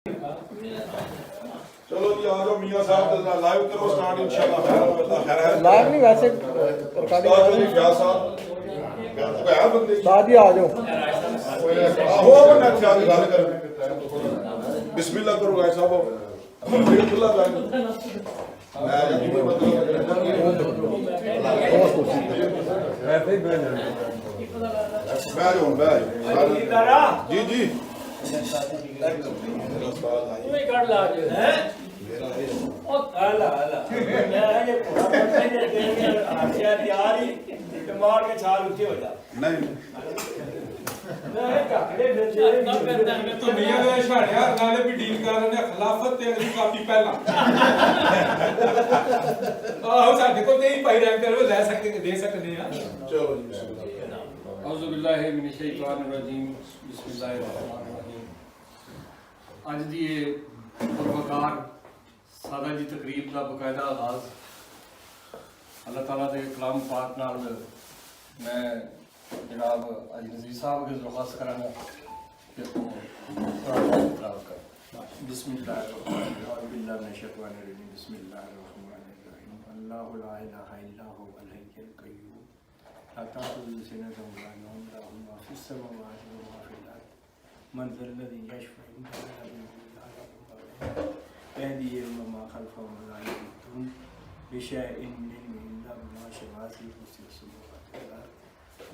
चलो जी आ जाओ मियां साहब लाइव करो स्टार्ट इंशाल्लाह खैर है लाइव नहीं वैसे रिकॉर्डिंग क्या साहब है बंदे साथ ही आ जाओ आहो बंदा क्या गल कर बिस्मिल्लाह करो गाइस साहब बिल्कुल मैं यही मतलब जी जी ਅੱਜ ਦੀ ਇਹ ਪੁਰਵਕਾਰ ਸਾਦਾ ਜੀ ਤਕਰੀਬ ਦਾ ਬਕਾਇਦਾ ਆਗਾਜ਼ ਅੱਲਾਹ ਤਾਲਾ ਦੇ ਕਲਾਮ ਪਾਕ ਨਾਲ ਮੈਂ ਜਨਾਬ ਅੱਜ ਨਜ਼ੀਰ ਸਾਹਿਬ ਅੱਗੇ ਦਰਖਾਸਤ ਕਰਾਂਗਾ ਕਿ ਉਹ ਤਲਾਵ ਕਰ बिस्मिल्लाहिर्रहमानिर्रहीम बिस्मिल्लाहिर्रहमानिर्रहीम अल्लाहु ला इलाहा इल्ला हुवल हय्युल क़य्यूम ला ताखुज़ुहु सिनतुन व ला नौम लहु मा फ़िस समावाति व मा फ़िल अर्ज़ मन ज़ल्लज़ी यशफ़अु इंदहु इल्ला बिइज़निहि यहदी मा ख़ल्फ़हु व ला युहीतून बिशैइन मिन इल्मिही इल्ला बिमा शाअ वसिअ समावाति वल अर्ज़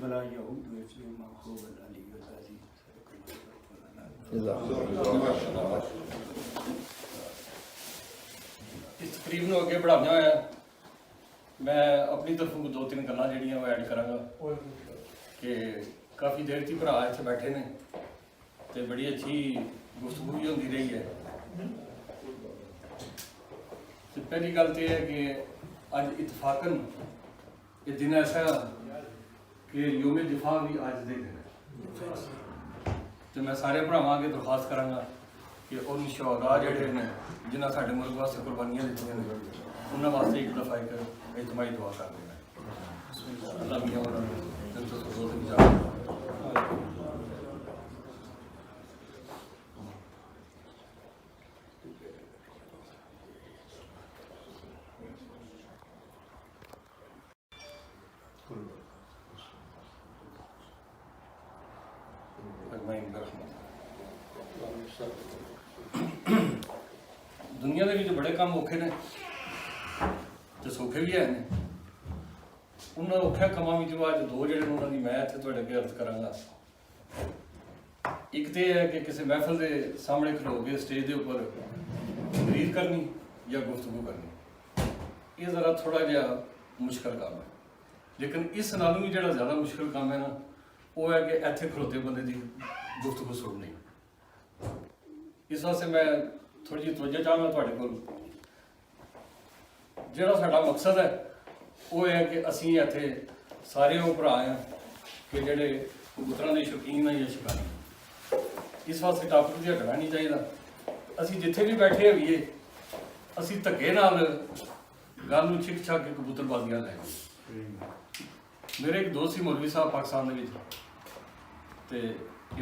व ला यऊदुहु हिफ़्ज़ुहुमा व हुवल अलिय्युल अज़ीम। इस तकरीब ਨੂੰ ਅੱਗੇ बढ़ाना होया मैं अपनी तरफों दो तीन गल्लां ਜਿਹੜੀਆਂ ਉਹ ਐਡ ਕਰਾਂਗਾ ਕਿ ਕਾਫੀ ਦੇਰ ਤੋਂ ਭਰਾ ਇੱਥੇ ਬੈਠੇ ਨੇ ਤੇ ਬੜੀ ਅੱਛੀ ਗੁਫ਼ਤਗੂ ਵੀ ਹੁੰਦੀ ਰਹੀ ਹੈ। ਤੇ ਪਹਿਲੀ ਗੱਲ ਤੇ ਹੈ ਕਿ ਅੱਜ ਇਤਫਾਕਨ ਇਹ ਦਿਨ ਐਸਾ ਕਿ ਯੋਮ ਦਿਫਾ ਵੀ ਅੱਜ ਦੇ ਦਿਨ ਹੈ। ਤੇ ਮੈਂ ਸਾਰੇ ਭਰਾਵਾਂ ਅੱਗੇ ਦਰਖਾਸਤ ਕਰਾਂਗਾ ਕਿ ਉਹਨਾਂ ਸ਼ਹਾਦਾ ਜਿਹੜੇ ਨੇ ਜਿਨ੍ਹਾਂ ਸਾਡੇ ਮੁਲਕ ਵਾਸਤੇ ਕੁਰਬਾਨੀਆਂ ਦਿੱਤੀਆਂ ਨੇ ਉਹਨਾਂ ਵਾਸਤੇ ਇੱਕ ਦਫਾ ਇੱਕ ਇਜਮਾਈ ਦੁਆ ਕਰ ਦੇਣਾ। ਅੱਲਾਹ ਮੀਆਂ ਉਹਨਾਂ ਨੂੰ ਜੰਨਤ ਫਿਰਦੌਸ ਦੀ ਜਗ੍ਹਾ दुनिया के बड़े काम औखे ने तो सौखे भी है ने उन्होंने औखे कामों में अज दो जो उन्होंने मैं इतने तुहाडे अगे अर्ज करांगा। एक तो है कि किसी महफिल के सामने खलो के स्टेज के उपर तकरीर करनी या गुफ्तगू करनी, ये ज़रा थोड़ा जिहा मुश्किल काम है। लेकिन इस नालों भी जो ज़्यादा मुश्किल काम है ना वो है कि इत्थे खलोते बंदे की गुफ्तगू सुननी। इस वास्ते मैं थोड़ी जी तवज्जो चाहना तुहाडे कोल। जिहड़ा साडा मकसद है वो है कि असीं इत्थे सारे वो भरा हैं कि जिहड़े कबूतरां दे शौकीन हैं या शिकारी। इस वास्ते टॉपिक ते हटना नहीं चाहिए। असीं जिथे भी बैठे होईए असीं धक्के नाल गल नूं छिक छक के कबूतरबाजियां लै मेरे एक दोस्त सी मौलवी साहब पाकिस्तान दे विच ते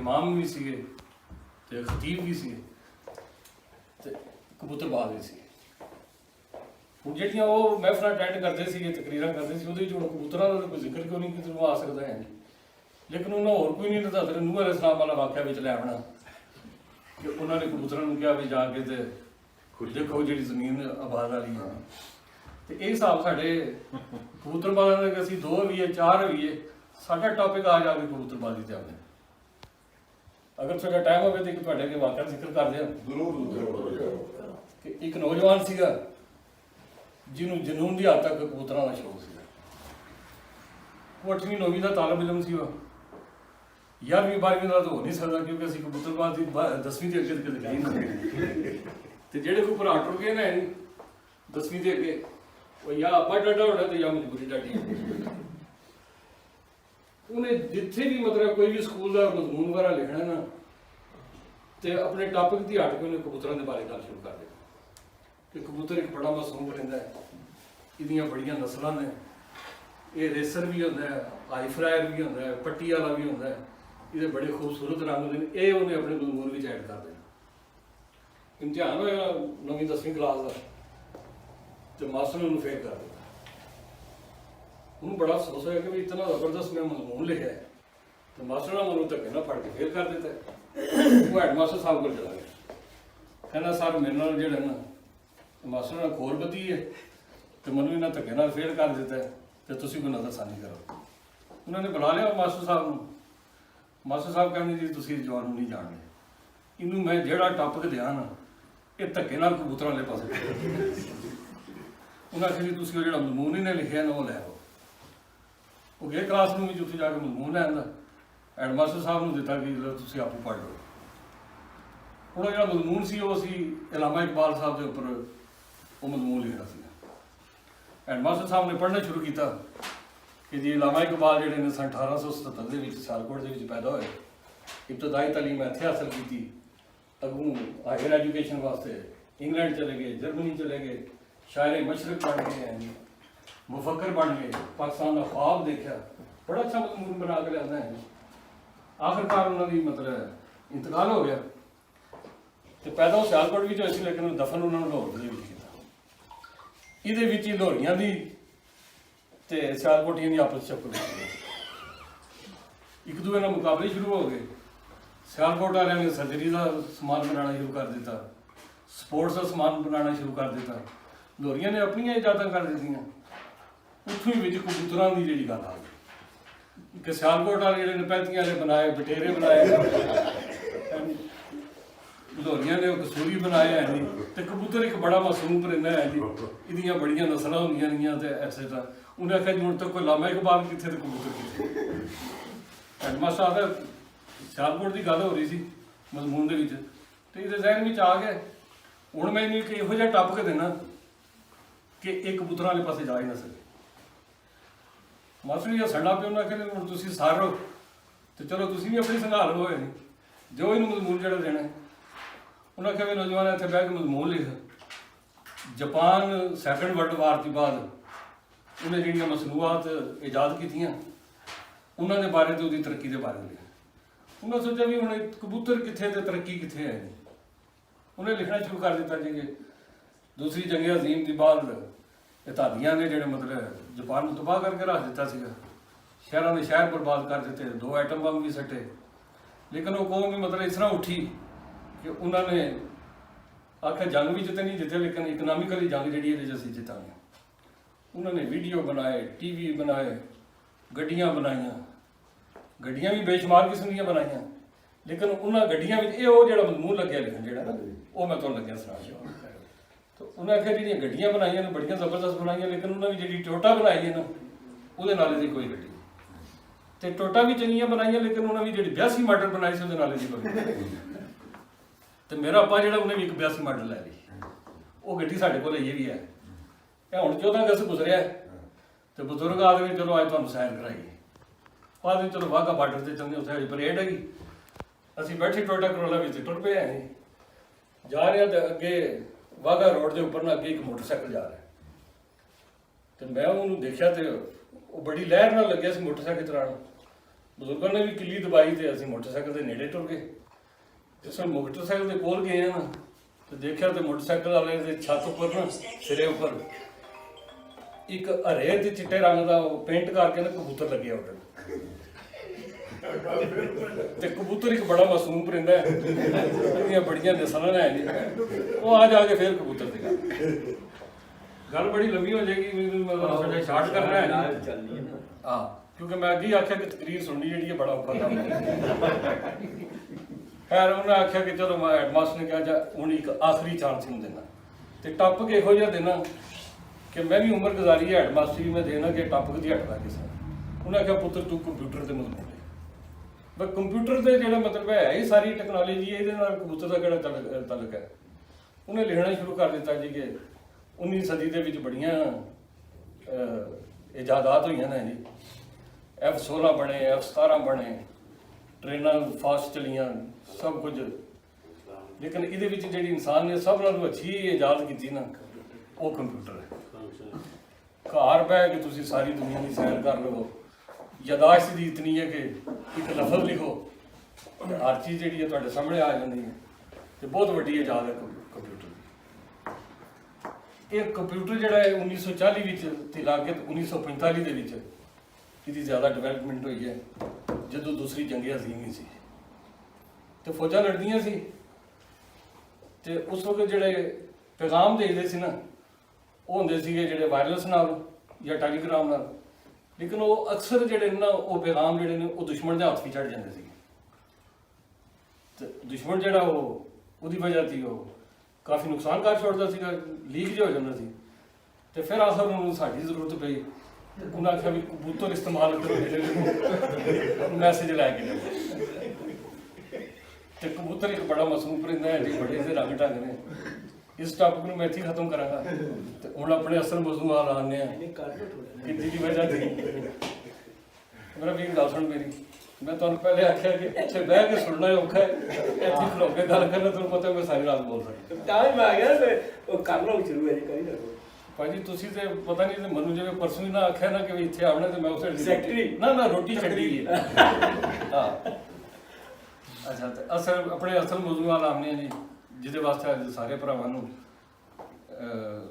इमाम भी सीगे ते खतीब भी सीगे ते कबूतरबाज भी सी। हुण जिहड़ियां वो महफिलां अटैंड करदे सी तकरीरां करदे सी उहदे विच हुण कबूतरां दा कोई जिक्र क्यों नहीं किते आ सकदा है नहीं। लेकिन उन्होंने होर कोई नहीं हज़रत नूह अलैहिस्सलाम वाला वाक़या विच लै आउणा कि उन्होंने कबूतरां नूं कहा भी जाके ते देखो जिहड़ी ज़मीन आबाद वाली है ते इह हिसाब साडे कबूतरबाज़ां दे असीं दो होईए चार होईए साडा टॉपिक आ जाके कबूतरबाजी ते आउंदा। अगर थोड़ा टाइम हो तो एक तुहाडे अगे वाक़या जिक्र कर दिया कि एक नौजवान सीगा जिन्हों जनून की हद तक कबूतरां का शौक सीगा। वो 8वीं 9वीं का तालब इलम सी, 11वीं 12वीं का तो हो नहीं सकता क्योंकि असीं कबूतरबाजी 10वीं के अगे कदे गए नहीं। तो जेडे कोई भरा टुर गए ना 10वीं के अगे वो या आपा डाटा होना तो या मजबूरी डाटी। उन्हें जिथे भी मतलब कोई भी स्कूल का मजमून वगैरह लिखना ना तो अपने टॉपिक की हट के उन्हें कबूतरों के बारे गल शुरू कर देना कि कबूतर एक बड़ा मासूम रहिंदा है, इहदियां बड़ियां नस्लां ने, ये रेसर भी होंदा है, हाई फ्लायर भी होंदा है, पट्टी वाला भी होंदा है, ये बड़े खूबसूरत रंग होंदे ने, ये उन्हें अपने मजमून विच ऐड कर देना। ਇਮਤਿਹਾਨ ਹੋਇਆ 9ਵੀਂ 10ਵੀਂ ਕਲਾਸ ਦਾ, ਤੇ ਮਾਸਟਰ ਨੇ ਉਹਨੂੰ ਫੇਲ ਕਰ ਦਿੱਤਾ। ਉਹਨੂੰ ਬੜਾ ਅਫਸੋਸ ਹੋਇਆ ਕਿ ਵੀ ਇਤਨਾ ਜ਼ਬਰਦਸਤ ਮੈਂ ਮਜ਼ਮੂਨ ਲਿਖਿਆ ਹੈ ਤੇ ਮਾਸਟਰ ਨੇ ਮੈਨੂੰ ਧੱਕੇ ਨਾਲ ਫੜ ਕੇ ਫੇਲ ਕਰ ਦਿੱਤਾ। ਉਹ ਹੈਡਮਾਸਟਰ ਸਾਹਿਬ ਕੋਲ ਚਲਾ ਗਿਆ, ਕਹਿੰਦਾ ਸਰ ਮੇਰੇ ਨਾਲ ਜਿਹੜਾ ਨਾ ਮਾਸਟਰ ਨਾਲ ਖੋਰ ਬੱਧੀ ਹੈ ਤੇ ਮੈਨੂੰ ਇਹਨਾਂ ਧੱਕੇ ਨਾਲ ਫੇਲ ਕਰ ਦਿੱਤਾ ਤੇ ਤੁਸੀਂ ਕੋਈ ਨਜ਼ਰਸਾਨੀ ਕਰੋ। ਉਹਨਾਂ ਨੇ ਬੁਲਾ ਲਿਆ ਮਾਸਟਰ ਸਾਹਿਬ ਨੂੰ। ਮਾਸਟਰ ਸਾਹਿਬ ਕਹਿੰਦੇ ਜੀ ਤੁਸੀਂ ਜਵਾਨ ਨੂੰ ਨਹੀਂ ਜਾਣਦੇ, ਇਹਨੂੰ ਮੈਂ ਜਿਹੜਾ ਟੌਪਿਕ ਦਿਆਂ ਨਾ ਇਹ ਧੱਕੇ ਨਾਲ ਕਬੂਤਰਾਂ ਵਾਲੇ ਪਾਸੇ ਉਹਨਾਂ ਆਖਿਆ ਜੀ ਤੁਸੀਂ ਉਹ ਜਿਹੜਾ ਮਜ਼ਮੂਨ ਇਹਨੇ ਲਿਖਿਆ ਨਾ ਉਹ ਲੈ ਆਓ। ਉਹ ਗਏ ਕਲਾਸ ਨੂੰ ਵਿੱਚ, ਉੱਥੇ ਜਾ ਕੇ ਮਜ਼ਮੂਨ ਲੈਣ ਦਾ ਹੈਡਮਾਸਟਰ ਸਾਹਿਬ ਨੂੰ ਦਿੱਤਾ ਕਿ ਤੁਸੀਂ ਆਪੇ ਪੜ੍ਹ ਲਓ। ਹੁਣ ਜਿਹੜਾ ਮਜ਼ਮੂਨ ਸੀ ਉਹ ਸੀ ਇਲਾਮਾ ਇਕਬਾਲ ਸਾਹਿਬ ਦੇ ਉੱਪਰ ਉਹ ਮਜ਼ਮੂਨ ਲਿਖਣਾ ਸੀ। ਹੈਡਮਾਸਟਰ ਸਾਹਿਬ ਨੇ ਪੜ੍ਹਨਾ ਸ਼ੁਰੂ ਕੀਤਾ ਕਿ ਜੀ ਇਲਾਮਾ ਇਕਬਾਲ ਜਿਹੜੇ ਨੇ 1877 ਦੇ ਵਿੱਚ ਸਿਆਲਕੋਟ ਦੇ ਵਿੱਚ ਪੈਦਾ ਹੋਏ, ਇਬਤਦਾਈ ਤਾਲੀਮ ਇੱਥੇ ਹਾਸਲ ਕੀਤੀ, ਅੱਗੋਂ ਹਾਇਰ ਐਜੂਕੇਸ਼ਨ ਵਾਸਤੇ ਇੰਗਲੈਂਡ ਚਲੇ ਗਏ, ਜਰਮਨੀ ਚਲੇ ਗਏ, ਸ਼ਾਇਰ ਮਸ਼ਰਕ ਬਣ ਗਏ हैं, ਮੁਫੱਕਰ ਬਣ ਗਏ, ਪਾਕਿਸਤਾਨ ਦਾ ख्वाब ਦੇਖਿਆ, ਬੜਾ ਅੱਛਾ ਮਜ਼ਮੂਨ ਬਣਾ ਕੇ ਲਿਆਂਦਾ ਹੈ। ਆਖਿਰਕਾਰ ਉਹਨਾਂ ਦੀ ਮਤਲਬ ਇੰਤਕਾਲ ਹੋ ਗਿਆ ਤੇ ਪੈਦਾ ਉਹ ਸਿਆਲਕੋਟ ਵਿੱਚ ਹੋਏ ਸੀ, ਲੇਕਿਨ ਦਫਨ ਉਹਨਾਂ ਨੂੰ ਲਾਹੌਰ ਦੇ ਵਿੱਚ ਕੀਤਾ। ਇਹਦੇ ਵਿੱਚ ਹੀ ਲਾਹੌਰੀਆਂ ਦੀ ਤੇ ਸਿਆਲਕੋਟੀਆਂ ਦੀ ਆਪਸ ਚ ਇੱਕ ਦੂਜੇ ਨਾਲ ਮੁਕਾਬਲੇ ਸ਼ੁਰੂ ਹੋ ਗਏ। ਸਿਆਲਕੋਟ ਵਾਲਿਆਂ ਨੇ ਸਰਜਰੀ ਦਾ ਸਮਾਨ ਬਣਾਉਣਾ ਸ਼ੁਰੂ ਕਰ ਦਿੱਤਾ, ਸਪੋਰਟਸ ਦਾ ਸਮਾਨ ਬਣਾਉਣਾ ਸ਼ੁਰੂ ਕਰ ਦਿੱਤਾ, ਲਾਹੌਰੀਆਂ ਨੇ ਆਪਣੀਆਂ ਇਜਾਜ਼ਾਂ ਕਰ ਦਿੱਤੀਆਂ। ਉੱਥੋਂ ਹੀ ਵਿੱਚ ਕਬੂਤਰਾਂ ਦੀ ਜਿਹੜੀ ਗੱਲ ਆ ਗਈ ਕਿ ਸਿਆਲਕੋਟ ਵਾਲੇ ਜਿਹੜੇ ਨੇ ਪੈਂਤੀਆਂ ਵਾਲੇ ਬਣਾਏ, ਬਟੇਰੇ ਬਣਾਏ, ਲਾਹੌਰੀਆਂ ਨੇ ਉਹ ਕਸੂਰੀ ਬਣਾਏ ਹੈ ਜੀ। ਤੇ ਕਬੂਤਰ ਇੱਕ ਬੜਾ ਮਾਸੂਮ ਪਰਿੰਦਾ ਹੈ ਜੀ, ਇਹਦੀਆਂ ਬੜੀਆਂ ਨਸਲਾਂ ਹੁੰਦੀਆਂ ਰਹੀਆਂ ਤੇ ਐਟਸੈਟਰਾ। ਉਹਨੇ ਆਖਿਆ ਜੀ ਹੁਣ ਤੱਕ ਕੋਈ ਲਾਮਾ ਇਕਬਾਲ ਕਿੱਥੇ ਤੇ ਕਬੂਤਰ ਕਿੱਥੇ। ਹੈਡਮਾਸਟਰ ਸਾਹਿਬ ਸਿਆਲਕੋਟ ਦੀ ਗੱਲ ਹੋ ਰਹੀ ਸੀ ਮਜ਼ਮੂਨ ਦੇ ਵਿੱਚ, ਤੇ ਇਹਦੇ ਜ਼ਹਿਨ ਵਿੱਚ ਆ ਗਿਆ ਹੁਣ ਮੈਨੂੰ ਇੱਕ ਇਹੋ ਜਿਹਾ ਟੌਪਿਕ ਦੇਣਾ ਕਿ ਇਹ ਕਬੂਤਰਾਂ ਵਾਲੇ ਪਾਸੇ ਜਾ ਹੀ ਨਾ ਸਕੇ। ਮਾਸਟਰ ਜੀ ਹੱਸਣਾ ਪਿਆ, ਉਹਨਾਂ ਕਹਿੰਦੇ ਹੁਣ ਤੁਸੀਂ ਸਾਰੋ ਤੇ ਚਲੋ ਤੁਸੀਂ ਵੀ ਆਪਣੀ ਸੰਘਾਲ ਹੋਏ ਨੇ ਜੋ ਇਹਨੂੰ ਮਜ਼ਮੂਨ ਜਿਹੜਾ ਦੇਣਾ। ਉਹਨਾਂ ਕਿਹਾ ਵੀ ਨੌਜਵਾਨ ਇੱਥੇ ਬਹਿ ਕੇ ਮਜ਼ਮੂਨ ਲਿਖ। ਜਾਪਾਨ ਸੈਕੰਡ ਵਰਲਡ ਵਾਰ ਤੋਂ ਬਾਅਦ ਉਹਨੇ ਜਿਹੜੀਆਂ ਮਸਨੂਆਤ ਇਜਾਦ ਕੀਤੀਆਂ ਉਹਨਾਂ ਦੇ ਬਾਰੇ ਤੇ ਉਹਦੀ ਤਰੱਕੀ ਦੇ ਬਾਰੇ ਲਿਖਿਆ। ਉਹਨਾਂ ਸੋਚਿਆ ਵੀ ਹੁਣ ਕਬੂਤਰ ਕਿੱਥੇ ਤੇ ਤਰੱਕੀ ਕਿੱਥੇ ਹੈ। ਉਹਨੇ ਲਿਖਣਾ ਸ਼ੁਰੂ ਕਰ ਦਿੱਤਾ ਜੀ ਕਿ ਦੂਸਰੀ ਜੰਗ ਅਜ਼ੀਮ ਦੀ ਬਾਅਦ ਇਤਾਲੀਆਂ ਨੇ ਜਿਹੜੇ ਮਤਲਬ ਜਾਪਾਨ ਨੂੰ ਤਬਾਹ ਕਰਕੇ ਰੱਖ ਦਿੱਤਾ ਸੀਗਾ, ਸ਼ਹਿਰਾਂ ਦੇ ਸ਼ਹਿਰ ਬਰਬਾਦ ਕਰ ਦਿੱਤੇ, 2 ਐਟਮ ਬੰਬ ਵੀ ਸੱਟੇ, ਲੇਕਿਨ ਉਹ ਕੌਮ ਵੀ ਮਤਲਬ ਇਸ ਤਰ੍ਹਾਂ ਉੱਠੀ ਕਿ ਉਹਨਾਂ ਨੇ ਆਖਿਆ ਜੰਗ ਵੀ ਜਿੱਤੇ ਨਹੀਂ ਜਿੱਤੇ, ਲੇਕਿਨ ਇਕਨੋਮਿਕਲੀ ਜੰਗ ਜਿਹੜੀ ਇਹਦੇ 'ਚ ਅਸੀਂ ਜਿੱਤਾਂਗੇ। ਉਹਨਾਂ ਨੇ ਵੀਡੀਓ ਬਣਾਏ, ਟੀਵੀ ਬਣਾਏ, ਗੱਡੀਆਂ ਬਣਾਈਆਂ, ਗੱਡੀਆਂ ਵੀ ਬੇਸ਼ੁਮਾਰ ਕਿਸਮ ਦੀਆਂ ਬਣਾਈਆਂ, ਲੇਕਿਨ ਉਹਨਾਂ ਗੱਡੀਆਂ ਵਿੱਚ ਇਹ ਉਹ ਜਿਹੜਾ ਮਜ਼ਮੂਨ ਲੱਗਿਆ ਲਿਖਣ ਜਿਹੜਾ ਨਾ ਉਹ ਮੈਂ ਤੁਹਾਨੂੰ ਲੱਗਿਆ ਸੁਣਾ। ਤਾਂ ਉਹਨਾਂ ਆਖਿਆ ਜਿਹੜੀਆਂ ਗੱਡੀਆਂ ਬਣਾਈਆਂ ਨੇ ਬੜੀਆਂ ਜ਼ਬਰਦਸਤ ਬਣਾਈਆਂ, ਲੇਕਿਨ ਉਹਨਾਂ ਦੀ ਜਿਹੜੀ ਟੋਟਾ ਬਣਾਈ ਹੈ ਨਾ ਉਹਦੇ ਨਾਲੇ ਦੀ ਕੋਈ ਗੱਡੀ, ਤੇ ਟੋਟਾ ਵੀ ਚੰਗੀਆਂ ਬਣਾਈਆਂ, ਲੇਕਿਨ ਉਹਨਾਂ ਦੀ ਜਿਹੜੀ 82 ਮਾਡਲ ਬਣਾਈ ਸੀ ਉਹਦੇ ਨਾਲੇ ਦੀ ਕੋਈ। ਤੇ ਮੇਰਾ ਆਪਾ ਜਿਹੜਾ ਉਹਨੇ ਵੀ ਇੱਕ 82 ਮਾਡਲ ਲੈ ਲਈ, ਉਹ ਗੱਡੀ ਸਾਡੇ ਕੋਲ ਇਹ ਵੀ ਹੈ। ਇਹ ਹੁਣ 14 ਅਗਸਤ ਗੁਜ਼ਰਿਆ ਤੇ ਬਜ਼ੁਰਗ ਆਦਮੀ ਚਲੋ ਅੱਜ ਤੁਹਾਨੂੰ ਸੈਰ ਕਰਾਈਏ, ਆਦਮੀ ਚਲੋ ਵਾਹਗਾ ਬਾਰਡਰ ਤੇ ਚੰਗੇ, ਉੱਥੇ ਸਾਡੀ ਪਰੇਡ ਹੈਗੀ, ਅਸੀਂ ਬੈਠੇ ਟੋਟਾ ਕਰੋਲਾ ਵਿੱਚ ਟੁਰ ਪਏ ਹਾਂ ਜਾ ਰਹੇ ਤੇ ਅੱਗੇ ਵਾਹਗਾ ਰੋਡ ਦੇ ਉੱਪਰ ਨਾ ਅੱਗੇ ਇੱਕ ਮੋਟਰਸਾਈਕਲ ਜਾ ਰਿਹਾ, ਤੇ ਮੈਂ ਉਹਨੂੰ ਦੇਖਿਆ ਤੇ ਉਹ ਬੜੀ ਲਹਿਰ ਨਾਲ ਲੱਗਿਆ ਸੀ ਮੋਟਰਸਾਈਕਲ ਚਲਾਉਣ। ਬਜ਼ੁਰਗਾਂ ਨੇ ਵੀ ਕਿੱਲੀ ਦਬਾਈ ਤੇ ਅਸੀਂ ਮੋਟਰਸਾਈਕਲ ਦੇ ਨੇੜੇ ਟੁਰ ਗਏ। ਜਿਸ ਵੇਲੇ ਮੋਟਰਸਾਈਕਲ ਦੇ ਕੋਲ ਗਏ ਨਾ ਤੇ ਦੇਖਿਆ ਤੇ ਮੋਟਰਸਾਈਕਲ ਵਾਲੇ ਦੇ ਛੱਤ ਉੱਪਰ ਨਾ ਸਿਰੇ ਉੱਪਰ ਇੱਕ ਹਰੇ ਤੇ ਚਿੱਟੇ ਰੰਗ ਦਾ ਪੇਂਟ ਕਰਕੇ ਨਾ ਕਬੂਤਰ ਲੱਗਿਆ ਉੱਡਣ। ਤੇ ਕਬੂਤਰ ਇੱਕ ਬੜਾ ਮਾਸੂਮ ਪਰਿੰਦਾ ਹੈ, ਇਹਦੀਆਂ ਬੜੀਆਂ ਨਸਲਾਂ ਹੈ ਜੀ। ਉਹ ਆ ਜਾ ਕੇ ਫਿਰ ਕਬੂਤਰ ਦੀ ਗੱਲ ਬੜੀ ਲੰਬੀ ਹੋ ਜਾਏਗੀ, ਮਤਲਬ ਸਾਡਾ ਸ਼ਾਰਟ ਕਰਨਾ ਹੈ ਹਾਂ, ਕਿਉਂਕਿ ਮੈਂ ਅੱਗੇ ਆਖਿਆ ਕਿ ਤਕਰੀਰ ਸੁਣਨੀ ਜਿਹੜੀ ਹੈ ਬੜਾ ਔਖਾ ਕੰਮ ਹੈ। ਖੈਰ ਉਹਨੇ ਆਖਿਆ ਕਿ ਚਲੋ ਮੈਂ ਹੈਡਮਾਸਟਰ ਨੇ ਕਿਹਾ ਜਾ ਹੁਣ ਇੱਕ ਆਖਰੀ ਚਾਂਸ ਨੂੰ ਦੇਣਾ ਤੇ ਟੌਪਿਕ ਇਹੋ ਜਿਹਾ ਦੇਣਾ ਕਿ ਮੈਂ ਵੀ ਉਮਰ ਗੁਜ਼ਾਰੀ ਹੈ ਹੈਡਮਾਸਟਰੀ ਮੈਂ ਦੇਣਾ ਕਿ ਟੌਪਿਕ ਦੀ ਹਟਦਾ ਕਿਸੇ। ਉਹਨੇ ਆਖਿਆ ਪੁੱਤਰ ਤੂੰ ਕੰਪਿਊਟਰ ਤੇ ਮਜ਼ਮੂਨ ਹੈ। ਬਸ ਕੰਪਿਊਟਰ ਦੇ ਜਿਹੜਾ ਮਤਲਬ ਹੈ ਇਹ ਸਾਰੀ ਟੈਕਨੋਲੋਜੀ ਇਹਦੇ ਨਾਲ ਕਬੂਤਰ ਦਾ ਕਿਹੜਾ ਤਾਲੁਕ ਹੈ। ਉਹਨੇ ਲਿਖਣਾ ਸ਼ੁਰੂ ਕਰ ਦਿੱਤਾ ਜੀ ਕਿ 19ਵੀਂ ਸਦੀ ਦੇ ਵਿੱਚ ਬੜੀਆਂ ਇਜਾਦਾਤ ਹੋਈਆਂ ਨੇ ਜੀ, F-16 ਬਣੇ, F-17 ਬਣੇ, ਟ੍ਰੇਨਾਂ ਫਾਸਟ ਚਲੀਆਂ, ਸਭ ਕੁਝ, ਲੇਕਿਨ ਇਹਦੇ ਵਿੱਚ ਜਿਹੜੀ ਇਨਸਾਨ ਨੇ ਸਭ ਨਾਲੋਂ ਅੱਛੀ ਇਜਾਦ ਕੀਤੀ ਨਾ ਉਹ ਕੰਪਿਊਟਰ ਹੈ। ਘਰ ਬਹਿ ਕੇ ਤੁਸੀਂ ਸਾਰੀ ਦੁਨੀਆ ਦੀ ਸੈਰ ਕਰ ਲਓ, ਯਾਦਾਸ਼ਤ ਦੀ ਇਤਨੀ ਹੈ ਕਿ ਇੱਕ ਲਫ਼ਜ਼ ਲਿਖੋ ਹਰ ਚੀਜ਼ ਜਿਹੜੀ ਹੈ ਤੁਹਾਡੇ ਸਾਹਮਣੇ ਆ ਜਾਂਦੀ ਹੈ, ਤੇ ਬਹੁਤ ਵੱਡੀ ਇਜਾਦ ਹੈ ਇਹ ਕੰਪਿਊਟਰ ਜਿਹੜਾ ਹੈ 1940 ਵਿੱਚ ਤੇ ਲਾ ਕੇ 1945 ਦੇ ਵਿੱਚ ਇਹਦੀ ਜ਼ਿਆਦਾ ਡਿਵੈਲਪਮੈਂਟ ਹੋਈ ਹੈ, ਜਦੋਂ ਦੂਸਰੀ ਜੰਗ ਅਜ਼ੀਮ ਸੀ ਤੇ ਫੌਜਾਂ ਲੜਦੀਆਂ ਸੀ ਤੇ ਉਸ ਵਕਤ ਜਿਹੜੇ ਪੈਗਾਮ ਭੇਜਦੇ ਸੀ ਨਾ ਉਹ ਹੁੰਦੇ ਸੀਗੇ ਜਿਹੜੇ ਵਾਇਰਲੈਸ ਨਾਲ ਜਾਂ ਟੈਲੀਗ੍ਰਾਮ ਨਾਲ, ਲੇਕਿਨ ਉਹ ਅਕਸਰ ਜਿਹੜੇ ਨਾ ਉਹ ਪੈਗਾਮ ਜਿਹੜੇ ਨੇ ਉਹ ਦੁਸ਼ਮਣ ਦੇ ਹੱਥ ਵੀ ਚੜ ਜਾਂਦੇ ਸੀ ਤੇ ਦੁਸ਼ਮਣ ਜਿਹੜਾ ਉਹਦੀ ਵਜ੍ਹਾ ਸੀ ਉਹ ਕਾਫੀ ਨੁਕਸਾਨ ਕਰ ਛੋੜਦਾ ਸੀਗਾ, ਲੀਕ ਜਿਹਾ ਹੋ ਜਾਂਦਾ ਸੀ ਤੇ ਫਿਰ ਆਖਰ ਨੂੰ ਸਾਡੀ ਜ਼ਰੂਰਤ ਪਈ ਤੇ ਉਹਨਾਂ ਆਖਿਆ ਵੀ ਕਬੂਤਰ ਇਸਤੇਮਾਲ ਕਰੋ ਜਿਹੜੇ ਮੈਸੇਜ ਲੈ ਕੇ ਜਾਓ। ਤੇ ਕਬੂਤਰ ਇੱਕ ਬੜਾ ਮਾਸੂਮ ਪਰਿੰਦਾ ਹੈ ਜੀ, ਬੜੇ ਇਹਦੇ ਰੰਗ ਢੰਗ ਨੇ। ਇਸ ਟਾਪਿਕ ਨੂੰ ਮੈਂ ਇੱਥੇ ਖਤਮ ਕਰਾਂਗਾ ਤੇ ਹੁਣ ਆਪਣੇ ਅਸਲ ਮੌਜੂ ਵੱਲ ਆਉਂਦੇ ਹਾਂ ਕਿ ਜਿਹਦੀ ਵਜ੍ਹਾ ਸੀ ਮੇਰਾ ਵੀ ਗੱਲ ਸੁਣ ਮੇਰੀ। ਮੈਂ ਤੁਹਾਨੂੰ ਪਹਿਲੇ ਆਖਿਆ ਕਿ ਇੱਥੇ ਬਹਿ ਕੇ ਸੁਣਨਾ ਔਖਾ ਹੈ, ਇੱਥੇ ਖਲੋ ਕੇ ਗੱਲ ਕਰਨਾ ਤੁਹਾਨੂੰ ਪਤਾ ਮੈਂ ਸਾਰੀ ਰਾਤ ਬੋਲ ਸਕਦਾ। ਤਾਂ ਹੀ ਮੈਂ ਆ ਗਿਆ ਤੇ ਉਹ ਕਰ ਲਓ ਸ਼ੁਰੂ ਹੈ ਜੀ, ਕਰੀ ਰੱਖੋ ਭਾਜੀ ਤੁਸੀਂ ਤੇ ਪਤਾ ਨਹੀਂ ਮੈਨੂੰ ਜਿਵੇਂ ਪਰਸੋਂ ਹੀ ਨਾ ਆਖਿਆ ਨਾ ਕਿ ਵੀ ਇੱਥੇ ਆਉਣਾ ਤੇ ਮੈਂ ਉੱਥੇ ਸੈਕਟਰੀ ਨਾ ਰੋਟੀ ਛੱਡੀ ਹੈ। ਹਾਂ ਅੱਛਾ ਤੇ ਆਪਣੇ ਅਸਲ ਮੌਜੂ ਵੱਲ ਆਉਂਦੇ ਹਾਂ ਜੀ, ਜਿਹਦੇ ਵਾਸਤੇ ਅੱਜ ਸਾਰੇ ਭਰਾਵਾਂ ਨੂੰ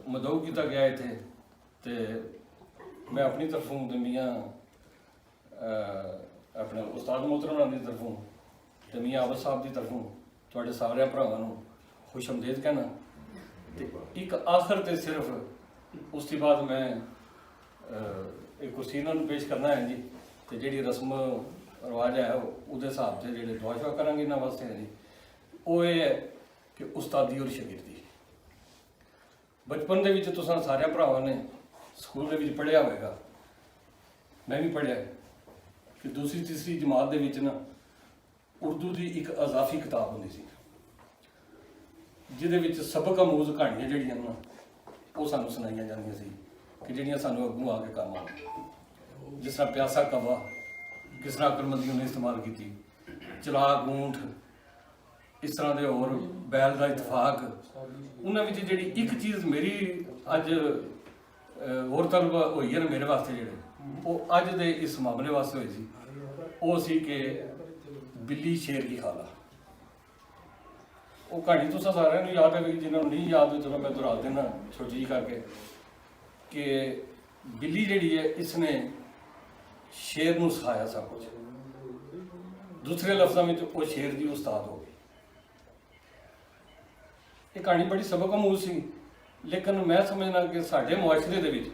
ਮਦਊ ਕੀਤਾ ਗਿਆ ਇੱਥੇ। ਤੇ ਮੈਂ ਆਪਣੀ ਤਰਫੋਂ ਤੇ ਮੀਆਂ ਆਪਣੇ ਉਸਤਾਦ ਮੁਹਤਰਮ ਦੀ ਤਰਫੋਂ ਤੇ ਮੀਆਂ ਆਬਦ ਸਾਹਿਬ ਦੀ ਤਰਫੋਂ ਤੁਹਾਡੇ ਸਾਰੇ ਭਰਾਵਾਂ ਨੂੰ ਖੁਸ਼ ਆਮਦੀਦ ਕਹਿਣਾ। ਤੇ ਇੱਕ ਆਖਰ ਤੇ ਸਿਰਫ ਉਸ ਤੋਂ ਬਾਅਦ ਮੈਂ ਇੱਕ ਕੁਰਸੀਨਾਂ ਨੂੰ ਪੇਸ਼ ਕਰਨਾ ਹੈ ਜੀ, ਤੇ ਜਿਹੜੀ ਰਸਮ ਰਿਵਾਜ ਹੈ ਉਹਦੇ ਹਿਸਾਬ ਤੇ ਜਿਹੜੇ ਦੁਆ ਸ਼ੁਆ ਕਰਾਂਗੇ ਇਹਨਾਂ ਵਾਸਤੇ ਹੈ ਜੀ, ਉਹ ਇਹ ਹੈ ਕਿ ਉਸਤਾਦੀ ਔਰ ਸ਼ਾਗਿਰਦੀ। ਬਚਪਨ ਦੇ ਵਿੱਚ ਤੁਸੀਂ ਸਾਰਿਆਂ ਭਰਾਵਾਂ ਨੇ ਸਕੂਲ ਦੇ ਵਿੱਚ ਪੜ੍ਹਿਆ ਹੋਵੇਗਾ, ਮੈਂ ਵੀ ਪੜ੍ਹਿਆ ਕਿ ਦੂਸਰੀ ਤੀਸਰੀ ਜਮਾਤ ਦੇ ਵਿੱਚ ਨਾ ਉਰਦੂ ਦੀ ਇੱਕ ਅਜ਼ਾਫੀ ਕਿਤਾਬ ਹੁੰਦੀ ਸੀ, ਜਿਹਦੇ ਵਿੱਚ ਸਬਕ ਆਮੂਜ਼ ਕਹਾਣੀਆਂ ਜਿਹੜੀਆਂ ਨਾ ਉਹ ਸਾਨੂੰ ਸੁਣਾਈਆਂ ਜਾਂਦੀਆਂ ਸੀ ਕਿ ਜਿਹੜੀਆਂ ਸਾਨੂੰ ਅੱਗੋਂ ਆ ਕੇ ਕੰਮ ਆਉਣ। ਜਿਸ ਤਰ੍ਹਾਂ ਪਿਆਸਾ ਕਵਾ ਕਿਸ ਤਰ੍ਹਾਂ ਅਕਲਮੰਦੀ ਉਹਨੇ ਇਸਤੇਮਾਲ ਕੀਤੀ, ਚਲਾਕ ਊਂਠ, ਇਸ ਤਰ੍ਹਾਂ ਦੇ ਹੋਰ ਬੈਲ ਦਾ ਇਤਫਾਕ। ਉਹਨਾਂ ਵਿੱਚ ਜਿਹੜੀ ਇੱਕ ਚੀਜ਼ ਮੇਰੀ ਅੱਜ ਹੋਰ ਤਲਬ ਹੋਈ ਹੈ ਨਾ ਮੇਰੇ ਵਾਸਤੇ, ਜਿਹੜੇ ਉਹ ਅੱਜ ਦੇ ਇਸ ਮਾਮਲੇ ਵਾਸਤੇ ਹੋਈ ਸੀ, ਉਹ ਸੀ ਕਿ ਬਿੱਲੀ ਸ਼ੇਰ ਕੀ ਖਾਲਾ। ਉਹ ਕਹਾਣੀ ਤੁਸੀਂ ਸਾਰਿਆਂ ਨੂੰ ਯਾਦ ਹੈ, ਜਿਹਨਾਂ ਨੂੰ ਨਹੀਂ ਯਾਦ ਚਲੋ ਮੈਂ ਦੁਹਰਾ ਦੇਣਾ ਛੋਟੀ ਜਿਹੀ ਕਰਕੇ ਕਿ ਬਿੱਲੀ ਜਿਹੜੀ ਹੈ ਇਸਨੇ ਸ਼ੇਰ ਨੂੰ ਸਿਖਾਇਆ ਸਭ ਕੁਝ। ਦੂਸਰੇ ਲਫ਼ਜ਼ਾਂ ਵਿੱਚ ਉਹ ਸ਼ੇਰ ਦੀ ਉਸਤਾਦ ਹੋ ਗਈ। ਇਹ ਕਹਾਣੀ ਬੜੀ ਸਬਕ ਆਮੂਜ਼ ਸੀ, ਲੇਕਿਨ ਮੈਂ ਸਮਝਦਾ ਕਿ ਸਾਡੇ ਮੁਆਸ਼ਰੇ ਦੇ ਵਿੱਚ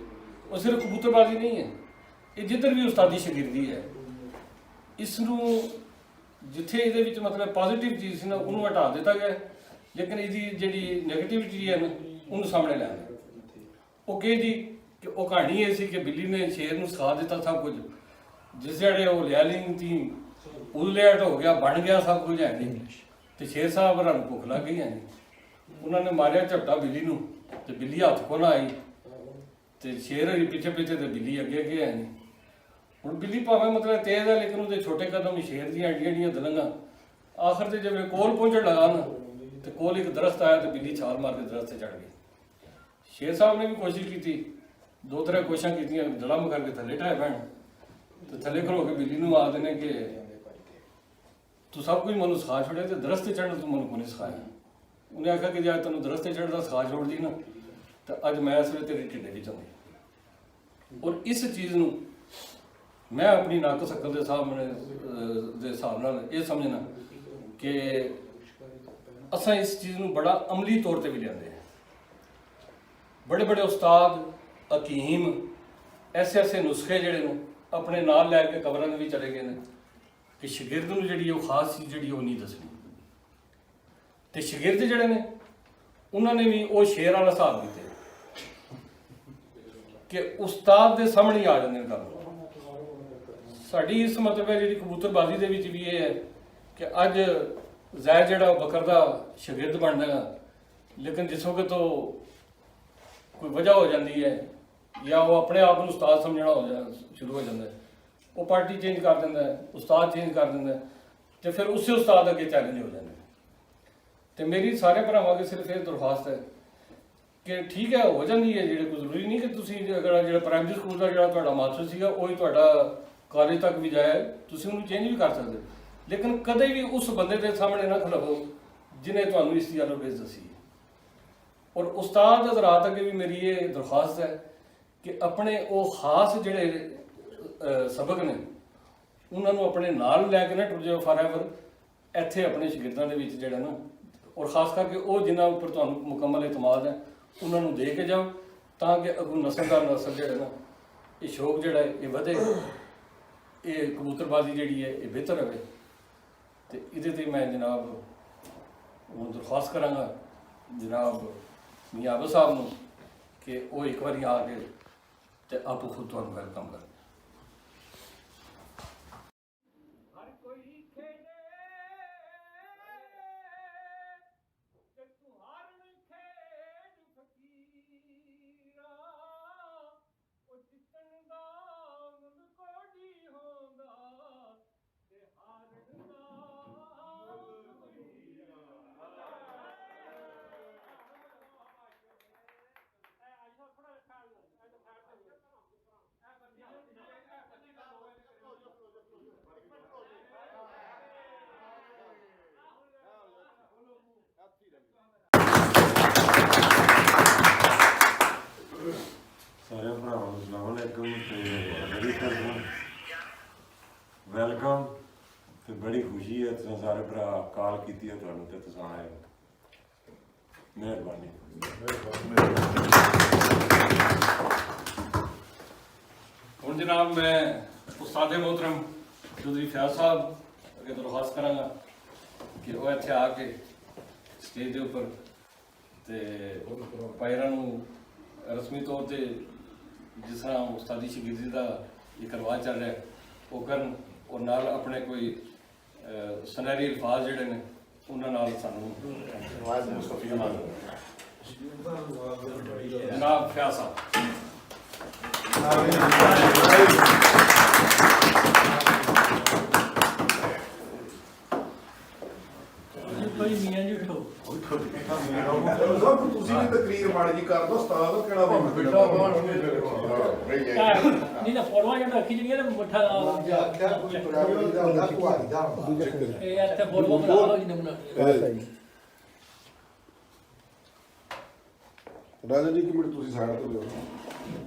ਉਹ ਸਿਰਫ ਕਬੂਤਰਬਾਜ਼ੀ ਨਹੀਂ ਹੈ, ਇਹ ਜਿੱਧਰ ਵੀ ਉਸਤਾਦੀ ਸ਼ਾਗਿਰਦੀ ਹੈ, ਇਸ ਨੂੰ ਜਿੱਥੇ ਇਹਦੇ ਵਿੱਚ ਮਤਲਬ ਪੋਜ਼ਿਟਿਵ ਚੀਜ਼ ਸੀ ਨਾ ਉਹਨੂੰ ਹਟਾ ਦਿੱਤਾ ਗਿਆ, ਲੇਕਿਨ ਇਹਦੀ ਜਿਹੜੀ ਨੈਗੇਟਿਵਿਟੀ ਹੈ ਨਾ ਉਹਨੂੰ ਸਾਹਮਣੇ ਲਿਆਂਦਾ। ਉਹ ਕਹੇ ਜੀ ਕਿ ਉਹ ਕਹਾਣੀ ਇਹ ਸੀ ਕਿ ਬਿੱਲੀ ਨੇ ਸ਼ੇਰ ਨੂੰ ਸਿਖਾ ਦਿੱਤਾ ਸਭ ਕੁਝ, ਜਿਸ ਜਿਹੜੇ ਉਹ ਲਿਆਲਿੰਗ ਸੀ ਉਲੇਟ ਹੋ ਗਿਆ, ਬਣ ਗਿਆ ਸਭ ਕੁਝ ਹੈ ਨਹੀਂ, ਤੇ ਸ਼ੇਰ ਸਾਹਿਬ ਹੋਰਾਂ ਨੂੰ ਭੁੱਖ ਲੱਗ ਗਈ ਹੈ ਜੀ, ਉਹਨਾਂ ਨੇ ਮਾਰਿਆ ਝਪਟਾ ਬਿੱਲੀ ਨੂੰ ਤੇ ਬਿੱਲੀ ਹੱਥ ਕੋਲ ਆਈ ਤੇ ਸ਼ੇਰ ਪਿੱਛੇ ਪਿੱਛੇ ਤੇ ਬਿੱਲੀ ਅੱਗੇ ਅੱਗੇ ਹੈ ਨਹੀਂ। ਹੁਣ ਬਿੱਲੀ ਭਾਵੇਂ ਮਤਲਬ ਤੇਜ਼ ਹੈ, ਲੇਕਿਨ ਉਹਦੇ ਛੋਟੇ ਕਦਮ ਸ਼ੇਰ ਦੀਆਂ ਐਡੀਆਂ ਦਲੰਗਾਂ। ਆਖਰ ਤੇ ਜਿਵੇਂ ਕੋਲ ਪਹੁੰਚਣ ਲਗਾ ਨਾ ਤੇ ਕੋਲ ਇੱਕ ਦਰਖਤ ਆਇਆ ਤੇ ਬਿੱਲੀ ਛਾਲ ਮਾਰ ਕੇ ਦਰਖਤ ਤੇ ਚੜ੍ਹ ਗਈ। ਸ਼ੇਰ ਸਾਹਿਬ ਨੇ ਵੀ ਕੋਸ਼ਿਸ਼ ਕੀਤੀ, ਦੋ ਤਰ੍ਹਾਂ ਕੋਸ਼ਿਸ਼ਾਂ ਕੀਤੀਆਂ, ਦੜਮ ਕਰਕੇ ਥੱਲੇ ਢਾਹ ਪੈਣ ਤੇ ਥੱਲੇ ਖਲੋ ਕੇ ਬਿੱਲੀ ਨੂੰ ਆਖਦੇ ਨੇ ਕਿ ਤੂੰ ਸਭ ਕੁਝ ਮੈਨੂੰ ਸਿਖਾ ਛੋੜਿਆ ਤੇ ਦਰਖਤ ਤੇ ਚੜ੍ਹਨ ਤੂੰ ਮੈਨੂੰ ਕੋਈ ਨਹੀਂ ਸਿਖਾਇਆ। ਉਹਨੇ ਆਖਿਆ ਕਿ ਜੇ ਅੱਜ ਤੈਨੂੰ ਦਰਖਤ ਤੇ ਚੜ੍ਹਦਾ ਸਿਖਾ ਛੋੜਦੀ ਨਾ ਤਾਂ ਅੱਜ ਮੈਂ ਇਸ ਵੇਲੇ ਤੇਰੇ ਢਿੱਡੇ ਵਿੱਚ ਆਉਂਦੀ। ਔਰ ਇਸ ਚੀਜ਼ ਨੂੰ ਮੈਂ ਆਪਣੀ ਨੱਕ ਸ਼ਕਲ ਦੇ ਹਿਸਾਬ ਨਾਲ ਇਹ ਸਮਝਣਾ ਕਿ ਅਸਾਂ ਇਸ ਚੀਜ਼ ਨੂੰ ਬੜਾ ਅਮਲੀ ਤੌਰ ਤੇ ਵੀ ਲਿਆਂਦੇ ਹਾਂ। ਬੜੇ ਬੜੇ ਉਸਤਾਦ ਹਕੀਮ ਐਸੇ ਨੁਸਖੇ ਜਿਹੜੇ ਨੇ ਆਪਣੇ ਨਾਲ ਲੈ ਕੇ ਕਬਰਾਂ ਦੇ ਵੀ ਚਲੇ ਗਏ ਨੇ ਕਿ ਸ਼ਾਗਿਰਦ ਨੂੰ ਜਿਹੜੀ ਉਹ ਖਾਸ ਚੀਜ਼ ਜਿਹੜੀ ਉਹ ਨਹੀਂ ਦੱਸਣੀ। ਤੇ ਸ਼ਾਗਿਰਦ ਜਿਹੜੇ ਨੇ ਉਹਨਾਂ ਨੇ ਵੀ ਉਹ ਸ਼ੇਰ ਵਾਲਾ ਹਿਸਾਬ ਕੀਤੇ ਕਿ ਉਸਤਾਦ ਦੇ ਸਾਹਮਣੇ ਆ ਜਾਂਦੇ ਨੇ ਗੱਲ। ਸਾਡੀ ਇਸ ਮਤਲਬ ਹੈ ਜਿਹੜੀ ਕਬੂਤਰਬਾਜ਼ੀ ਦੇ ਵਿੱਚ ਵੀ ਇਹ ਹੈ ਕਿ ਅੱਜ ਜ਼ੈਦ ਜਿਹੜਾ ਬਕਰ ਦਾ ਸ਼ਾਗਿਰਦ ਬਣਦਾ, ਲੇਕਿਨ ਜਿਸ ਵਕਤ ਉਹ ਕੋਈ ਵਜ੍ਹਾ ਹੋ ਜਾਂਦੀ ਹੈ ਜਾਂ ਉਹ ਆਪਣੇ ਆਪ ਨੂੰ ਉਸਤਾਦ ਸਮਝਣਾ ਸ਼ੁਰੂ ਹੋ ਜਾਂਦਾ ਹੈ, ਉਹ ਪਾਰਟੀ ਚੇਂਜ ਕਰ ਦਿੰਦਾ ਹੈ, ਉਸਤਾਦ ਚੇਂਜ ਕਰ ਦਿੰਦਾ ਹੈ ਤੇ ਫਿਰ ਉਸੇ ਉਸਤਾਦ ਅੱਗੇ ਚੈਲੰਜ ਹੋ ਜਾਂਦਾ। ਤੇ ਮੇਰੀ ਸਾਰੇ ਭਰਾਵਾਂ ਅੱਗੇ ਸਿਰਫ ਇਹ ਦਰਖਾਸਤ ਹੈ ਕਿ ਠੀਕ ਹੈ ਹੋ ਜਾਂਦੀ ਹੈ, ਜਿਹੜੇ ਕੋਈ ਜ਼ਰੂਰੀ ਨਹੀਂ ਕਿ ਤੁਸੀਂ ਅਗਰ ਜਿਹੜਾ ਪ੍ਰਾਇਮਰੀ ਸਕੂਲ ਦਾ ਜਿਹੜਾ ਤੁਹਾਡਾ ਮਾਸਟਰ ਸੀਗਾ ਉਹੀ ਤੁਹਾਡਾ ਕਾਲਜ ਤੱਕ ਵੀ ਜਾਏ, ਤੁਸੀਂ ਉਹਨੂੰ ਚੇਂਜ ਵੀ ਕਰ ਸਕਦੇ, ਲੇਕਿਨ ਕਦੇ ਵੀ ਉਸ ਬੰਦੇ ਦੇ ਸਾਹਮਣੇ ਨਾ ਖਲੋਵੋ ਜਿਹਨੇ ਤੁਹਾਨੂੰ ਇਸ ਦੀ ਐਡਵਾਈਸ ਦੱਸੀ। ਔਰ ਉਸਤਾਦ ਹਜ਼ਰਾਤ ਅੱਗੇ ਵੀ ਮੇਰੀ ਇਹ ਦਰਖਾਸਤ ਹੈ ਕਿ ਆਪਣੇ ਉਹ ਖਾਸ ਜਿਹੜੇ ਸਬਕ ਨੇ ਉਹਨਾਂ ਨੂੰ ਆਪਣੇ ਨਾਲ ਲੈ ਕੇ ਨਾ ਟੁਰ ਜਾਓ ਫਾਰਐਵਰ, ਇੱਥੇ ਆਪਣੇ ਸ਼ਾਗਿਰਦਾਂ ਦੇ ਵਿੱਚ ਜਿਹੜਾ ਨਾ, ਔਰ ਖਾਸ ਕਰਕੇ ਉਹ ਜਿਨ੍ਹਾਂ ਉੱਪਰ ਤੁਹਾਨੂੰ ਮੁਕੰਮਲ ਇਤਮਾਦ ਹੈ ਉਹਨਾਂ ਨੂੰ ਦੇ ਕੇ ਜਾਓ, ਤਾਂ ਕਿ ਅੱਗੋਂ ਨਸਲ ਦਾ ਨਸਲ ਜਿਹੜਾ ਨਾ ਇਹ ਸ਼ੌਕ ਜਿਹੜਾ ਹੈ ਇਹ ਵਧੇ, ਇਹ ਕਬੂਤਰਬਾਜ਼ੀ ਜਿਹੜੀ ਹੈ ਇਹ ਬਿਹਤਰ ਹੋਵੇ। ਤੇ ਇਹਦੇ ਤੇ ਮੈਂ ਜਨਾਬ ਹੁਣ ਦਰਖਾਸਤ ਕਰਾਂਗਾ ਜਨਾਬ ਮੀਆਂ ਆਬਦ ਸਾਹਿਬ ਨੂੰ ਕਿ ਉਹ ਇੱਕ ਵਾਰੀ ਆ ਕੇ ਤੇ ਆਪੋ ਖੁਦ ਤੁਹਾਨੂੰ ਵੈਲਕਮ ਕਰਨ। सारे भरावां नूं अस्सलाम वालेकुम ते बड़ी करदा वैलकम ते बड़ी खुशी है तुसीं सारे भरा कॉल कीती है तुहानूं ते तुसीं आए हो। मेहरबानी। हुण जनाब मैं उस्ताद मोहतरम चौधरी फयाज साहब अगे दरख्वास्त करांगा कि वो इत्थे आके स्टेज के उपर ते पैरां नूं रस्मी तौर पर जिस तरह उस्तादी शगिर्दी का एक रिवाज चल रहा है वो करन, और नाल अपने कोई सुनहरी अल्फाज जिहड़े ने उन्हां नाल सानूं जनाब फयाज साहब। ਤੁਸੀਂ ਵੀ ਤਕਰੀਰ ਮਾੜੀ ਜੀ ਕਰ ਦੋ, ਉਸਤਾਦ ਕਿਹੜਾ ਨਹੀਂ ਨਾ ਫੋਟੋਆਂ ਜਿਹੜਾ ਰੱਖੀ ਜਿਹੜੀਆਂ ਨੇ ਮਿੱਠਾ ਇਹ ਇੱਥੇ ਫੋਟੋ ਬਣਾ ਲਓ ਜੀ ਨਮੂਨਾ। ਰਾਜਾ ਜੀ, ਕਿ ਮਿੰਟ ਤੁਸੀਂ ਸਾਈਡ ਤੋਂ ਲਿਓ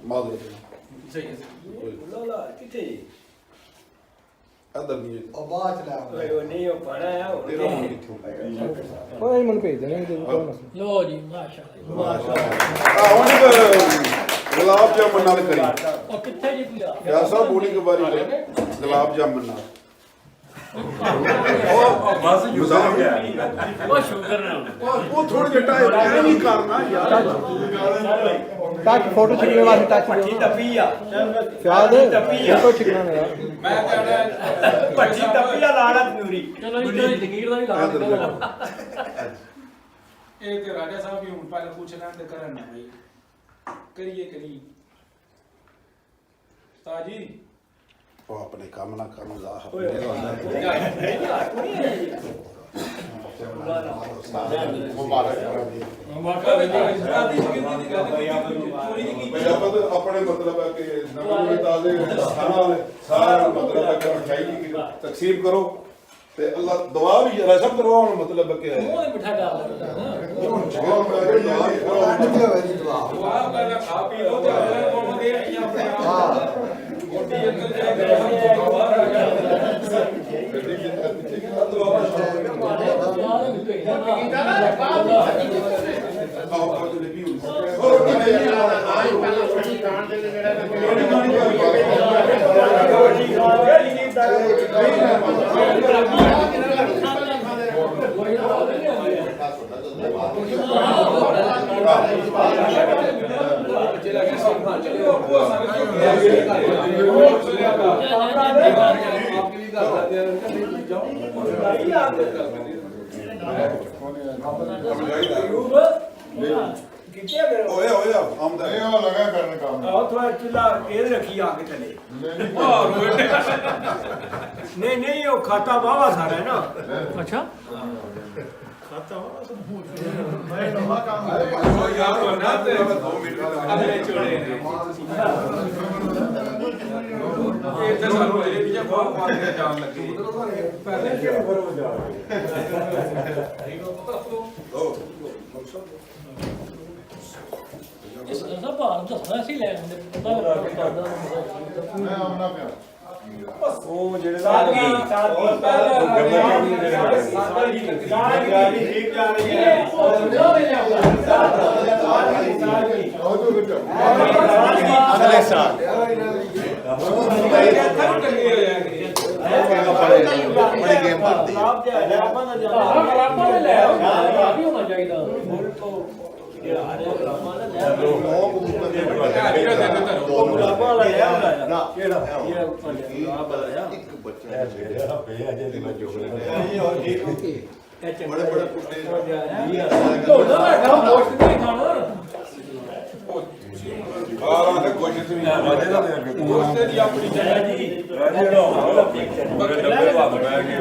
ਮਾਦਰੇ सही है ਲਾ ਕਿੱਥੇ ਅਦਰ ਨਹੀਂ ਉਹ ਬਾਅਦ ਚ ਲੈ ਓਏ ਉਹ ਨਹੀਂ ਉਹ ਪੜਾ ਆ ਤੇਰਾ ਹੁਣ ਕਿੱਥੋਂ ਕੋਈ ਮੈਨੂੰ ਭੇਜ ਦੇਣਾ ਤੇ ਲੋ ਜੀ ਮਾਸ਼ਾਅੱਲਾ ਹੁਣ ਗੁਲਾਬ ਜਾਮਨ ਨਾਲ ਕਰੀ ਉਹ ਕਿੱਥੇ ਜੀ ਪੂਰਾ ਯਾ ਸਾਹਿਬ ਬੋਲੀ ਕੇ ਬਾਰੀ ਗੁਲਾਬ ਜਾਮਨ ਨਾਲ बस ਮਜ਼ਾਕ ਹੈ ਉਹ ਸ਼ੁਕਰ ਨਾਲ ਉਹ ਥੋੜਾ ਜਿਹਾ ਇਹ ਨਹੀਂ ਕਰਨਾ ਯਾਰ। ਟੱਚ ਫੋਟੋ ਖਿੱਚਣੇ ਵਾਸਤੇ ਟੱਚ ਪੱਟੀ ਟੱਪੀ ਆ ਸ਼ਾਇਦ ਟੱਪੀ ਆ ਫੋਟੋ ਖਿੱਚਣਾ ਮੇਰਾ मैं कहना ਪੱਟੀ ਟੱਪੀ ਆ ਲਾੜਾ ਤਨੂਰੀ ਚਲੋ ਜੀ ਤਕੀਰ ਦਾ ਵੀ ਲਾ ਇਹ ਤੇ ਰਾਜਾ ਸਾਹਿਬ ਵੀ ਹੁਣ ਪਹਿਲਾਂ ਪੁੱਛ ਲੈਣ ਤੇ ਕਰਨ ਨਾ ਬਈ ਕਰੀਏ ਕਰੀ ਉਸਤਾਦ ਜੀ ਉਹ ਆਪਣੇ ਕੰਮ ਨਾ ਕਰਨ ਦਾ ਆਪਣੇ ਮਤਲਬ ਹੈ ਕਿ ਨਵੇਂ ਤਾਜ਼ੇ ਸਾਰਾ ਮਤਲਬ ਹੈ ਕਿ ਮਠਾਈ ਦੀ ਤਕਸੀਮ ਕਰੋ ਤੇ ਅੱਲਾਹ ਦੁਆ ਵੀ ਰਸਮ ਕਰਵਾਉਣ ਮਤਲਬ ਹੈ ਕਿ ਮੂੰਹ ਦੇ ਮਿੱਠਾ ਡਾਲ ਵਾਹ ਪਹਿਲਾਂ ਖਾ ਪੀ ਲਓ ਤੇ ਅਗਲੇ ਕੋਲ ਦੇ ਆਈ ਆਪਣੇ ਆਪ ਮੋਟੀ ਅੰਕਲ ਜਿਹੜੇ ਬਾਹਰ ਆ ਗਿਆ ਹੋਇਆ ਆਮਦਾ ਇਹ ਲਗਾ ਕਰਨ ਕੰਮ ਆਹ ਥੋੜਾ ਚੁੱਲਾ ਇਹ ਰੱਖੀ ਆ ਕੇ ਥੱਲੇ ਨਹੀਂ ਨਹੀਂ ਉਹ ਖਾਤਾ ਵਾਵਾ ਸਾਰਾ ਹੈ ਨਾ ਅੱਛਾ ਖਾਤਾ ਵਾਵਾ ਮੈਂ ਨਵਾਂ ਕੰਮ ਉਹ ਯਾਰ ਕਰਨਾ ਤੇ 2 ਮਿੰਟ ਅਗਲੇ ਚੋੜੇ ਨੇ ਇਹ ਤੇ ਸਾਨੂੰ ਇਹ ਵੀ ਬਹੁਤ ਮਾਰ ਕੇ ਜਾਣ ਲੱਗੇ ਪਹਿਲੇ ਕਿਹੜੇ ਬਰੋ ਜਾ ਇਸ ਦਾ ਭਾਰ ਦੱਸਣਾ ਸੀ ਲੈ ਆਉਂਦੇ ਪਤਾ ਕਰਦਾ ਮੈਂ ਆਉਣਾ ਪਿਆ ਉਹ ਜਿਹੜੇ ਸਾਡੀ ਗਾੜੀ ਠੀਕ ਜਾ ਰਹੀ ਹੈ ਅਗਲੇ ਸਾਲ ਬੜੀ ਗੇਮ ਕਰਦੀ ਹੈ ਕਲਾਬਾਂ ਦੇ ਲੈ ਆ ਵੀ ਹੋਣਾ ਚਾਹੀਦਾ ਇੱਕ ਬੱਚਾ ਪਿਆ ਜੇ ਮੈਂ ਜੋਗ ਬੜੇ ਬੜੇ ਕੁੱਤੇ ਢੋਲਾ ਦਾ ਕੰਮ ਮੋਸਟ ਨਹੀਂ ਖਾਣਾ ਆਹ ਤੇ ਕੋਸ਼ਿਸ਼ ਵੀ ਨਾ ਵਾਦੇ ਦਾ ਦੇ ਦੋਸਤੇ ਦੀ ਆਪਣੀ ਜਗ੍ਹਾ ਜੀ ਰਾਜੇ ਦਾ ਮਗਰ ਡੱਬੇ ਵਾਦ ਬੈ ਕੇ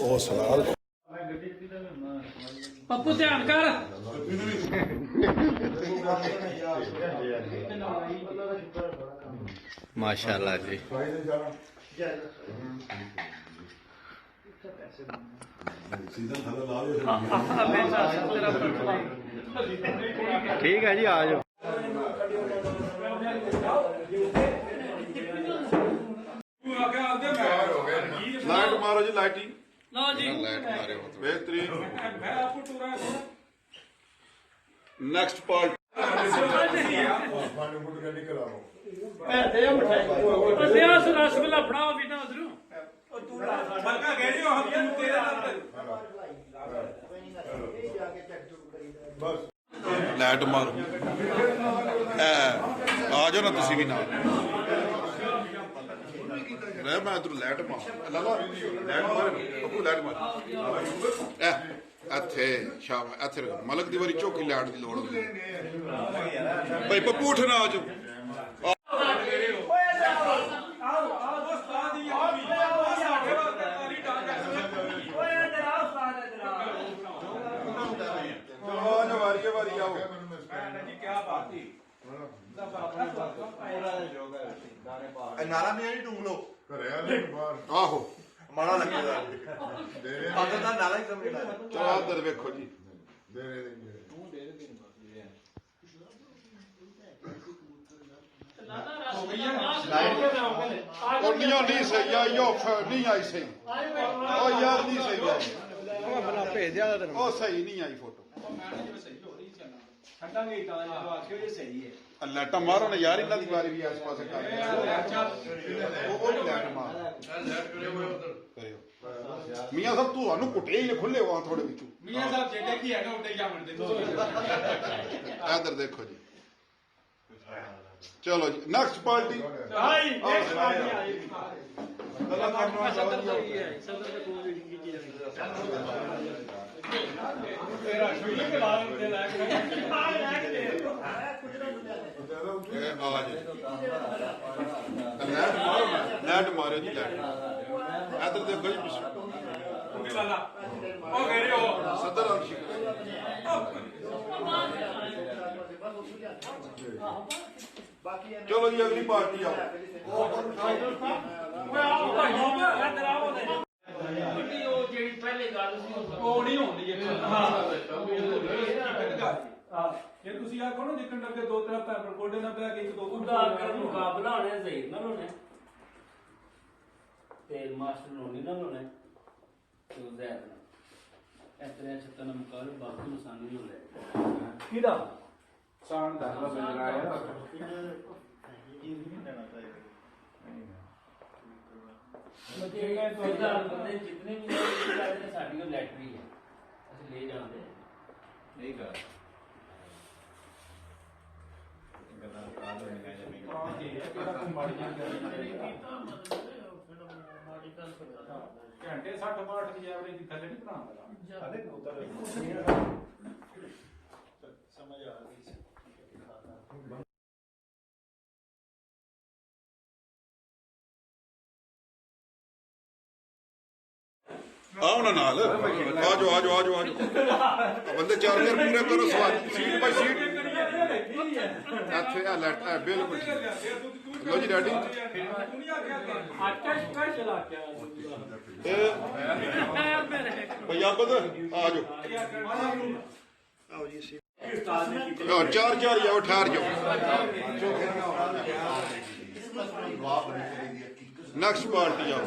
ਉਹ ਸਲਾਦ ਪੱਪੂ ਧਿਆਨ ਕਰ ਮਾਸ਼ਾਅੱਲਾ ਜੀ ਸੀਜ਼ਨ ਥੱਲੇ ਲਾ ਲਿਓ ਠੀਕ ਹੈ ਜੀ ਆ ਜਾਓ ਤੂੰ ਆ ਕੇ ਆਂਦੇ ਮੈਂ ਲਾਈਟ ਮਾਰੋ ਜੀ ਲਾਈਟਿੰਗ ਲਓ ਜੀ ਲਾਈਟ ਮਾਰਿਓ ਬਿਹਤਰੀਨ ਮੈਂ ਆਪੂ ਟੂਰਾ ਨੈਕਸਟ ਪਾਰਟ ਅੱਧਿਆ ਰਸਗੁੱਲਾ ਫੜਾਓ ਵੀ ਨਾ ਉਧਰੋਂ ਮੱਕਾ ਕਹਿ ਦਿਓ ਹਮ ਤੂੰ ਤੇਰੇ ਨਾਲ ਲਾਈਟ ਮਾਰੋ ਆ ਜਾਓ ਨਾ ਤੁਸੀਂ ਵੀ ਨਾਲ ਰਹਿ ਮੈਂ ਤੈਨੂੰ ਲਾਈਟ ਮਾਰ ਲਾ ਲਾ ਲਾਈਟ ਮਾਰ ਉਹ ਲਾਈਟ ਮਾਰ ਇੱਥੇ ਸ਼ਾਮ ਇੱਥੇ ਮਲਕ ਦੀ ਵਾਰੀ ਚੌਕੀ ਲਾਈਟ ਦੀ ਲੋੜ ਹੁੰਦੀ ਭਾਈ ਪੱਪੂ ਉੱਠ ਨਾ ਆ ਜਾਓ ਵਾਰੀ ਵਾਰੀ ਆਓ ਜੀ ਕੀ ਬਾਤ ਹੈ ਨਾਰਾ ਨਹੀਂ ਢੂੰਗ ਲੋ ਆਹੋ ਮਾੜਾ ਲੱਗਦਾ ਅਗਰ ਤਾਂ ਨਾਰਾ ਹੀ ਸਮਝਣਾ ਚਲੋ ਇੱਧਰ ਵੇਖੋ ਜੀ ਉਹ ਨਹੀਂ ਸਹੀ ਆਈ ਉਹ ਨਹੀਂ ਆਈ ਸਹੀ ਉਹ ਯਾਰ ਨਹੀਂ ਸਹੀ ਆਈ ਉਹ ਬਣਾ ਭੇਜ ਦਿਆ ਤੈਨੂੰ ਉਹ ਸਹੀ ਨਹੀਂ ਆਈ ਫੋਟੋ ਲਾਟਾ ਮਾਰੋ ਨਾ ਯਾਰ ਇਹਨਾਂ ਦੀ ਵਾਰੀ ਵੀ ਆਸ ਪਾਸੇ ਕਰ ਉਹ ਵੀ ਲਾਟ ਮਾਰ ਕਰਿਓ ਮੀਆਂ ਸਾਹਿਬ ਤੁਹਾਨੂੰ ਕੁੱਟੇ ਹੀ ਖੁੱਲੇ ਹੋ ਥੋੜੇ ਵਿੱਚੋਂ ਮੀਆਂ ਸਾਹਿਬ ਜਿਹੜੇ ਕੀ ਹੈਗਾ ਉੱਤੇ ਜਾਵਣ ਦੇ ਇੱਧਰ ਦੇਖੋ ਜੀ ਚਲੋ ਜੀ next party hi next party ਆਈ ਤੇਰਾ ਸ਼ੁਰੂ ਕੇ ਲਾਲ ਦੇ ਲੈ ਕੇ ਆ ਜੀ ਲੈਟ ਮਾਰਿਓ ਜੀ ਲੈਟ ਇੱਧਰ ਦੇਖੋ ਜੀ ਉਹ ਲਾਲਾ ਉਹ ਕਹਿ ਰਹੇ ਹੋ ਸਦਰ ਔਰ ਸ਼ਿਕਰ ਚਲੋ ਜੀ ਅਗਲੀ ਪਾਰਟੀ ਆਓ ਓਏ ਆਓ ਭਾਈ ਇੱਧਰ ਆਓ ਉਹ ਜਿਹੜੀ ਪਹਿਲੇ ਗੱਲ ਸੀ ਉਹ ਨਹੀਂ ਹੁੰਦੀ ਇਹ ਜੇ ਤੁਸੀਂ ਆਖੋ ਨਾ ਜਿੱਕਣ ਲੱਗੇ ਦੋ ਤਰ੍ਹਾਂ ਪੈਪਰ ਕੋਡੇ ਨਾਲ ਬਹਿ ਕੇ ਇੱਕ ਦੋ ਉਹਦਾ ਕਰ ਮੁਕਾਬਲਾ ਹੋਣਾ ਜ਼ਹੀਰ ਨਾਲ ਹੋਣਾ ਤੇ ਮਾਸਟਰ ਨੂੰ ਨਹੀਂ ਨਾਲ ਹੋਣਾ ਤੇ ਉਹ ਜ਼ਹਿਰ ਨਾਲ ਇਸ ਤਰ੍ਹਾਂ ਛੱਤਾਂ ਦਾ ਮੁਕਾਬਲਾ ਬਾਕੀ ਨੂੰ ਸਾਨੀ ਨਹੀਂ ਹੁੰਦਾ ਕਿਹਦਾ ਸਾਨ ਦਾ ਬੰਦਾ ਆਇਆ ਜਿਤਨੇ ਵੀ ਸਾਡੀ ਉਹ ਲੈਟਰੀ ਹੈ ਅਸੀਂ ਲੈ ਜਾਂਦੇ ਨਹੀਂ ਕਰ ਘੰਟੇ 60 62 ਦੀ ਐਵਰੇਜ ਦੀ ਥੱਲੇ ਨਹੀਂ ਬਣਾਉਂਦਾ ਸਮਝ ਆ ਗਈ ਆਓ ਨਾ ਨਾਲ ਆਜੋ ਆਜੋ ਆਜੋ ਆਜੋ ਬੰਦੇ ਚਾਰ ਪੂਰੇ ਕਰੋ ਸਵਾਲ ਸੀਟ ਬਾਈ ਸੀਟ ਇੱਥੇ ਆ ਲੈਟ ਬਿਲਕੁਲ ਠੀਕ। ਲਓ ਜੀ ਰੈਡੀ। ਪੰਜਾਬਤ ਆ ਜਾਓ। ਚਾਰ ਚਾਰ ਜਾਓ, ਠਹਿਰ ਜਾਓ। ਨੈਕਸਟ ਪਾਰਟੀ ਜਾਓ।